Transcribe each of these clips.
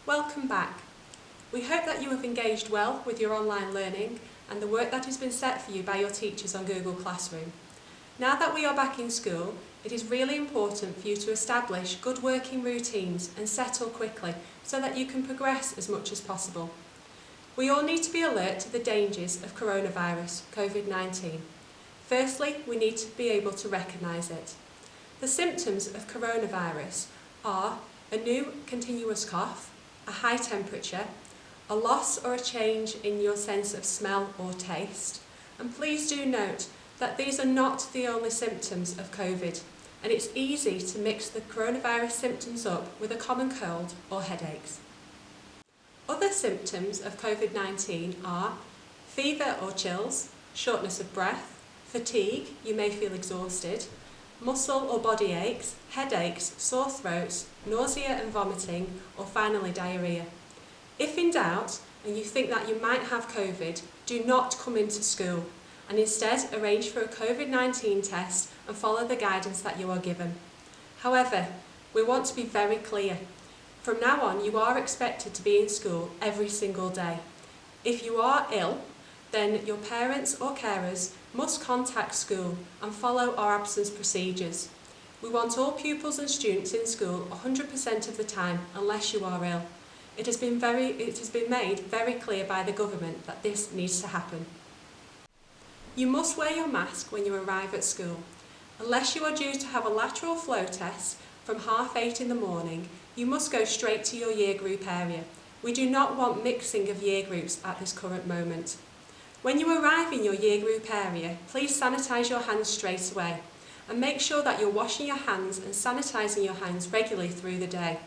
Welcome back. We hope that you have engaged well with your online learning and the work that has been set for you by your teachers on Google Classroom. Now that we are back in school, it is really important for you to establish good working routines and settle quickly so that you can progress as much as possible. We all need to be alert to the dangers of coronavirus, COVID-19. Firstly, we need to be able to recognise it. The symptoms of coronavirus are a new continuous cough, a high temperature, a loss or a change in your sense of smell or taste. And please do note that these are not the only symptoms of COVID, and it's easy to mix the coronavirus symptoms up with a common cold or headaches. Other symptoms of COVID-19 are fever or chills, shortness of breath, fatigue, you may feel exhausted, muscle or body aches, headaches, sore throats, nausea and vomiting, or finally diarrhoea. If in doubt and you think that you might have COVID, do not come into school and instead arrange for a COVID-19 test and follow the guidance that you are given. However, we want to be very clear. From now on, you are expected to be in school every single day. If you are ill, then your parents or carers must contact school and follow our absence procedures. We want all pupils and students in school 100% of the time unless you are ill. It has been made very clear by the government that this needs to happen. You must wear your mask when you arrive at school. Unless you are due to have a lateral flow test from 8:30 in the morning, you must go straight to your year group area. We do not want mixing of year groups at this current moment. When you arrive in your year group area, please sanitise your hands straight away and make sure that you're washing your hands and sanitising your hands regularly through the day.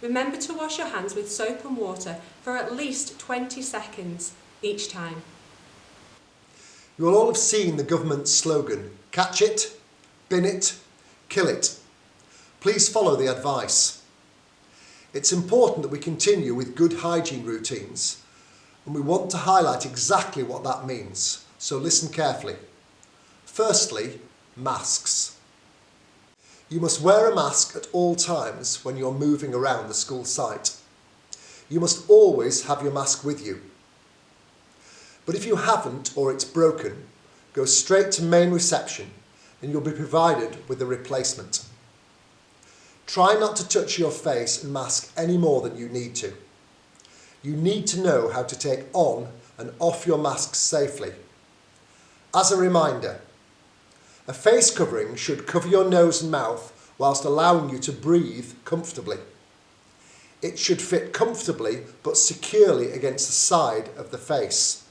Remember to wash your hands with soap and water for at least 20 seconds each time. You will all have seen the government's slogan, catch it, bin it, kill it. Please follow the advice. It's important that we continue with good hygiene routines, and we want to highlight exactly what that means, so listen carefully. Firstly, masks. You must wear a mask at all times when you're moving around the school site. You must always have your mask with you. But if you haven't or it's broken, go straight to main reception and you'll be provided with a replacement. Try not to touch your face and mask any more than you need to. You need to know how to take on and off your mask safely. As a reminder, a face covering should cover your nose and mouth whilst allowing you to breathe comfortably. It should fit comfortably but securely against the side of the face.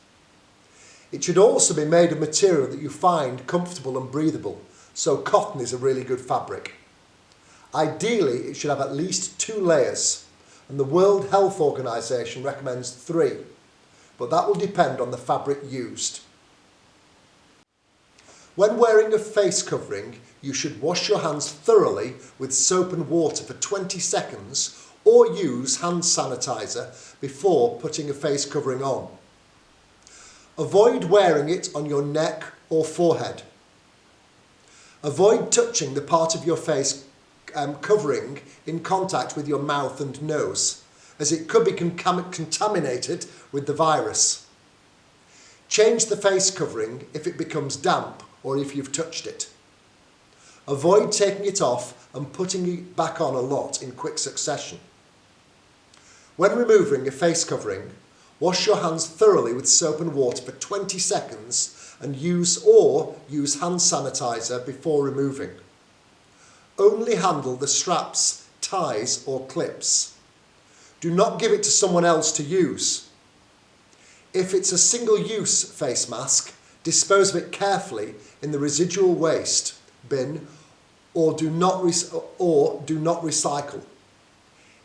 It should also be made of material that you find comfortable and breathable, so cotton is a really good fabric. Ideally, it should have at least 2 layers, and the World Health Organization recommends 3, but that will depend on the fabric used. When wearing a face covering, you should wash your hands thoroughly with soap and water for 20 seconds or use hand sanitizer before putting a face covering on. Avoid wearing it on your neck or forehead. Avoid touching the part of your face covering in contact with your mouth and nose, as it could be contaminated with the virus. Change the face covering if it becomes damp or if you've touched it. Avoid taking it off and putting it back on a lot in quick succession. When removing a face covering, wash your hands thoroughly with soap and water for 20 seconds and use hand sanitizer before removing. Only handle the straps, ties or clips. Do not give it to someone else to use. If it's a single-use face mask, dispose of it carefully in the residual waste bin or do not recycle.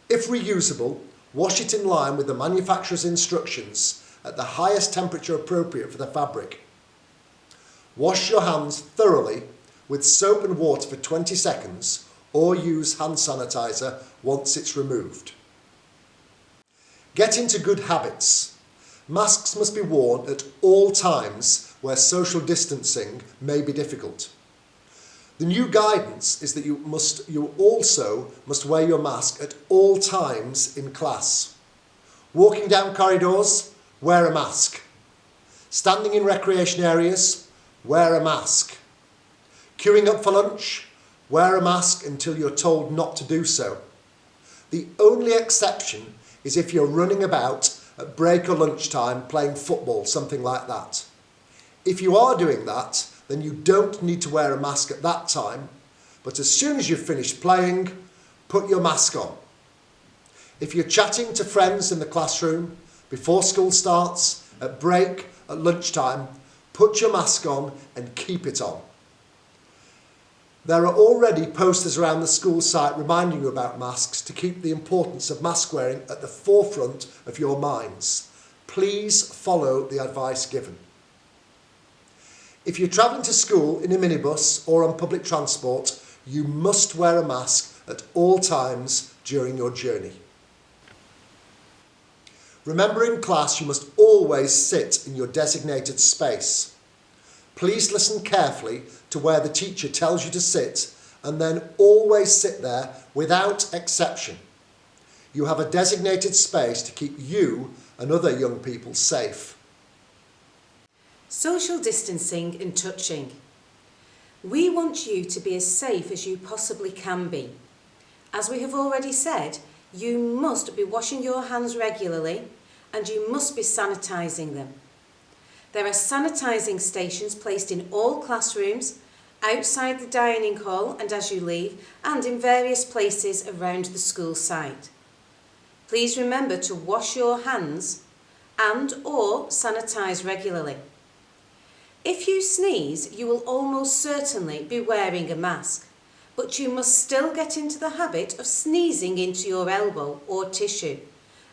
If reusable, wash it in line with the manufacturer's instructions at the highest temperature appropriate for the fabric. Wash your hands thoroughly with soap and water for 20 seconds or use hand sanitizer once it's removed. Get into good habits. Masks must be worn at all times where social distancing may be difficult. The new guidance is that you also must wear your mask at all times in class. Walking down corridors, wear a mask. Standing in recreation areas, wear a mask. Queuing up for lunch, wear a mask until you're told not to do so. The only exception is if you're running about at break or lunchtime playing football, something like that. If you are doing that, then you don't need to wear a mask at that time, but as soon as you've finished playing, put your mask on. If you're chatting to friends in the classroom, before school starts, at break, at lunchtime, put your mask on and keep it on. There are already posters around the school site reminding you about masks to keep the importance of mask wearing at the forefront of your minds. Please follow the advice given. If you're travelling to school in a minibus or on public transport, you must wear a mask at all times during your journey. Remember, in class you must always sit in your designated space. Please listen carefully to where the teacher tells you to sit and then always sit there without exception. You have a designated space to keep you and other young people safe. Social distancing and touching. We want you to be as safe as you possibly can be. As we have already said, you must be washing your hands regularly and you must be sanitising them. There are sanitising stations placed in all classrooms, outside the dining hall and as you leave, and in various places around the school site. Please remember to wash your hands and/or sanitise regularly. If you sneeze, you will almost certainly be wearing a mask, but you must still get into the habit of sneezing into your elbow or tissue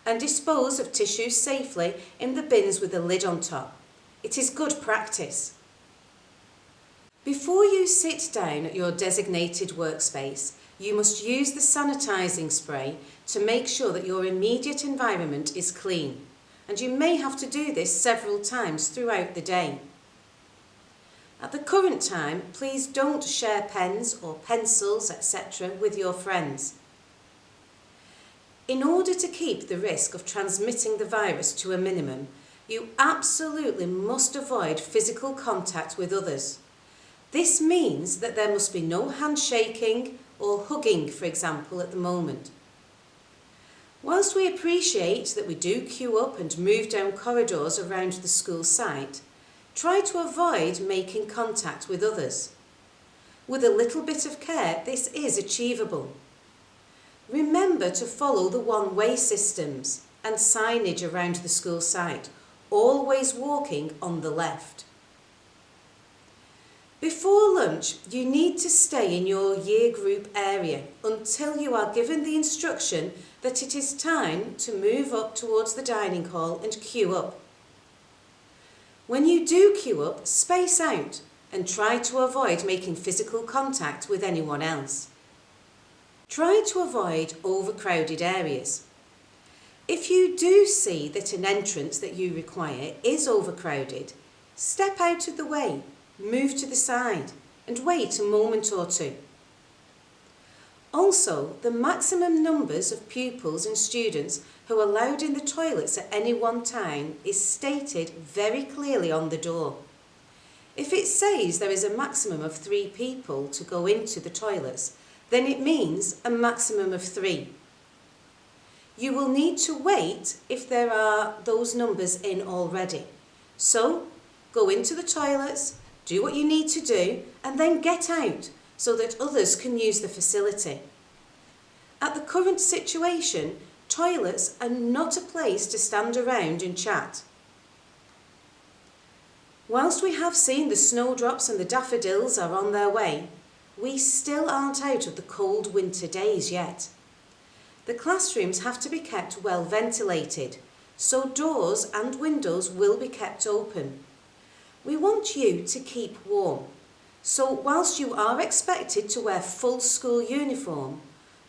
and dispose of tissues safely in the bins with a lid on top. It is good practice. Before you sit down at your designated workspace, you must use the sanitising spray to make sure that your immediate environment is clean, and you may have to do this several times throughout the day. At the current time, please don't share pens or pencils, etc. with your friends. In order to keep the risk of transmitting the virus to a minimum, you absolutely must avoid physical contact with others. This means that there must be no handshaking or hugging, for example, at the moment. Whilst we appreciate that we do queue up and move down corridors around the school site, try to avoid making contact with others. With a little bit of care, this is achievable. Remember to follow the one-way systems and signage around the school site, always walking on the left. Before lunch, you need to stay in your year group area until you are given the instruction that it is time to move up towards the dining hall and queue up. When you do queue up, space out and try to avoid making physical contact with anyone else. Try to avoid overcrowded areas. If you do see that an entrance that you require is overcrowded, step out of the way, move to the side and wait a moment or two. Also, the maximum numbers of pupils and students who are allowed in the toilets at any one time is stated very clearly on the door. If it says there is a maximum of 3 people to go into the toilets, then it means a maximum of 3. You will need to wait if there are those numbers in already. So, go into the toilets, do what you need to do, and then get out so that others can use the facility. At the current situation, toilets are not a place to stand around and chat. Whilst we have seen the snowdrops and the daffodils are on their way, we still aren't out of the cold winter days yet. The classrooms have to be kept well ventilated, so doors and windows will be kept open. We want you to keep warm, so whilst you are expected to wear full school uniform,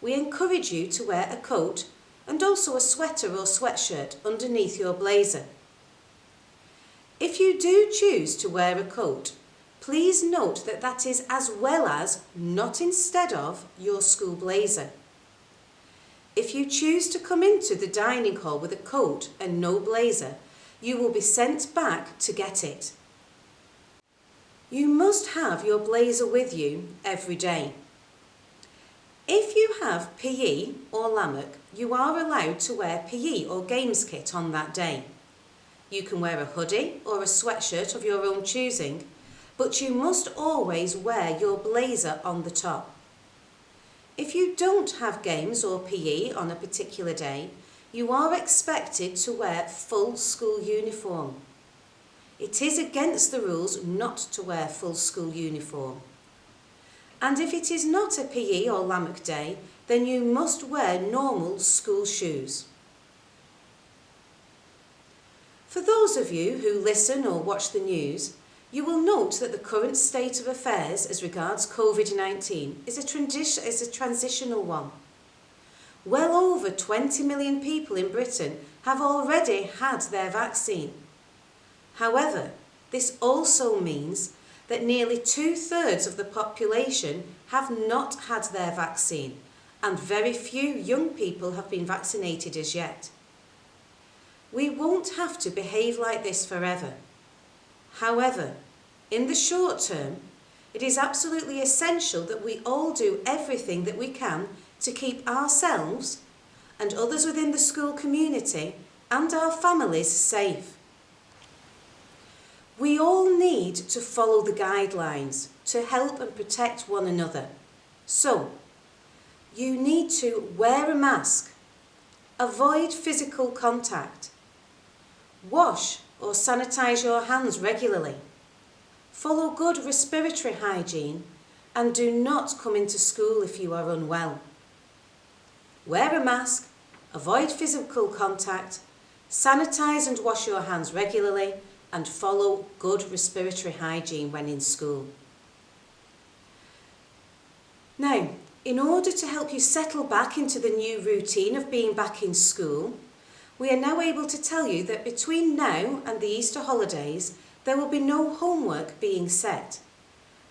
we encourage you to wear a coat and also a sweater or sweatshirt underneath your blazer. If you do choose to wear a coat, please note that that is as well as, not instead of, your school blazer. If you choose to come into the dining hall with a coat and no blazer, you will be sent back to get it. You must have your blazer with you every day. If you have PE or LAMC, you are allowed to wear PE or games kit on that day. You can wear a hoodie or a sweatshirt of your own choosing, but you must always wear your blazer on the top. If you don't have games or PE on a particular day, you are expected to wear full school uniform. It is against the rules not to wear full school uniform. And if it is not a PE or LAMC day, then you must wear normal school shoes. For those of you who listen or watch the news, you will note that the current state of affairs as regards COVID-19 is a transitional one. Well over 20 million people in Britain have already had their vaccine. However, this also means that nearly 2/3 of the population have not had their vaccine, and very few young people have been vaccinated as yet. We won't have to behave like this forever. However, in the short term, it is absolutely essential that we all do everything that we can to keep ourselves and others within the school community and our families safe. We all need to follow the guidelines to help and protect one another. So, you need to wear a mask, avoid physical contact, wash or sanitize your hands regularly, follow good respiratory hygiene, and do not come into school if you are unwell. Wear a mask, avoid physical contact, sanitize and wash your hands regularly, and follow good respiratory hygiene when in school. Now, in order to help you settle back into the new routine of being back in school, we are now able to tell you that between now and the Easter holidays, there will be no homework being set.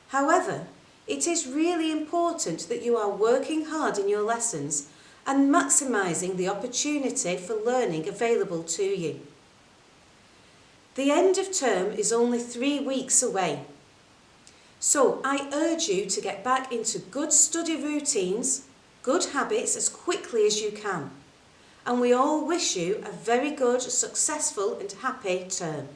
However, it is really important that you are working hard in your lessons and maximising the opportunity for learning available to you. The end of term is only 3 weeks away. So I urge you to get back into good study routines, good habits as quickly as you can. And we all wish you a very good, successful and happy term.